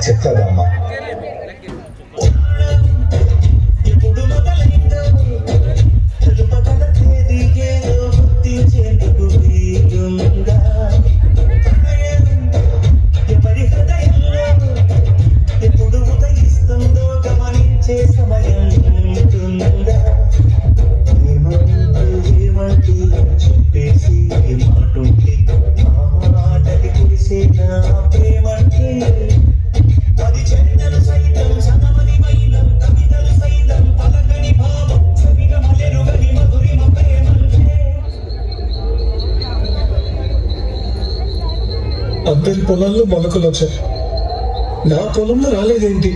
చెప్తాదమ్మా. ఎప్పుడు ఉదయిస్తుందో గమనించే సమయం ఉంటుందా? ఏమంటూ చెప్పేసి మాటుంటే ఆ మాటకి కురిసే నా ప్రేమంటే అది చెందలు సైతం సనమని మైలం కవితలు సైతం పలకని భావం సవిగ మలెరుగని మధురిమ ప్రేమంటే. అందరి పొలాల్లో మొలకలు వచ్చాయి, నా పొలంలో రాలేదేంటి?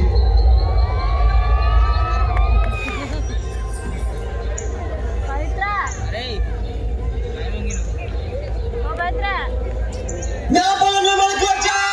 నా పొలంలో మొలకలు వచ్చాయి.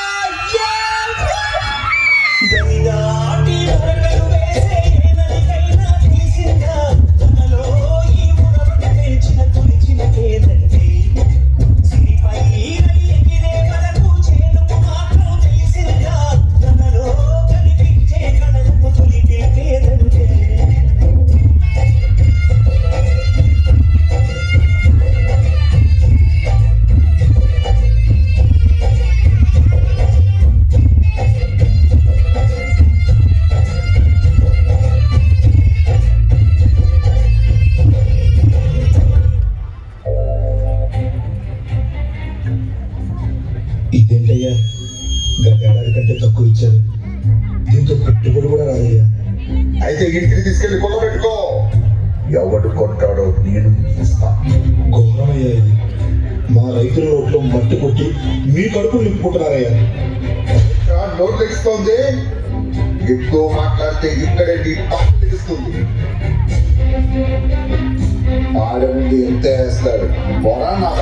ఇదేంటయ్యా, గత ఏడాది కంటే తక్కువ ఇచ్చారు, దీంతో పెట్టుబడి కూడా రాదయ్యా. అయితే ఇంటికి తీసుకెళ్లి కొల్ల పెట్టుకో, ఎవడు కొంటాడో నేను చూస్తా. ఘోరమయ్యా ఇది. మా రైతుల రోడ్లో మట్టి కొట్టి మీ కడుపులు నింపుకుంటున్నారయ్యా. నోట్ లెగిస్తోంది, ఎక్కువ మాట్లాడితే ఇక్కడే నీ పప్పు తెలుస్తుంది. ఆడ నుండి ఎంత వేస్తాడు పోరా నా.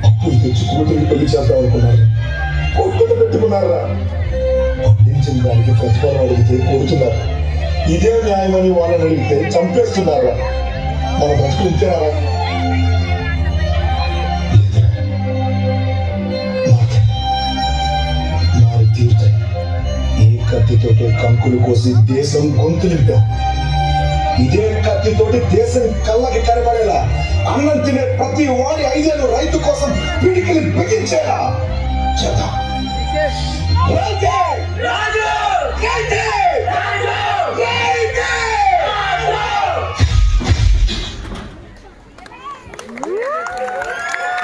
అప్పులు తెచ్చి కూతురికి పెళ్లి చేద్దాం అనుకున్నారు, కొట్టుకు పెట్టుకున్నారా? పండించిన దానికి ప్రతిఫలం అడిగితే కొడుతున్నారు. ఇదే న్యాయమని వాళ్ళని అడిగితే చంపేస్తున్నారా? మన బతుకు ఇంతేనారా? మారి తీరుతాయి. ఏ కత్తితోటి కంకులు కోసి దేశం గొంతు నింపాం, ఇదే కత్తితోటి దేశం కళ్ళకి కనబడేలా అన్నం తినే ప్రతి వాడి 5 ఏళ్ళు రైతు కోసం పిడికిలి బిగించేలా చేద్దాం.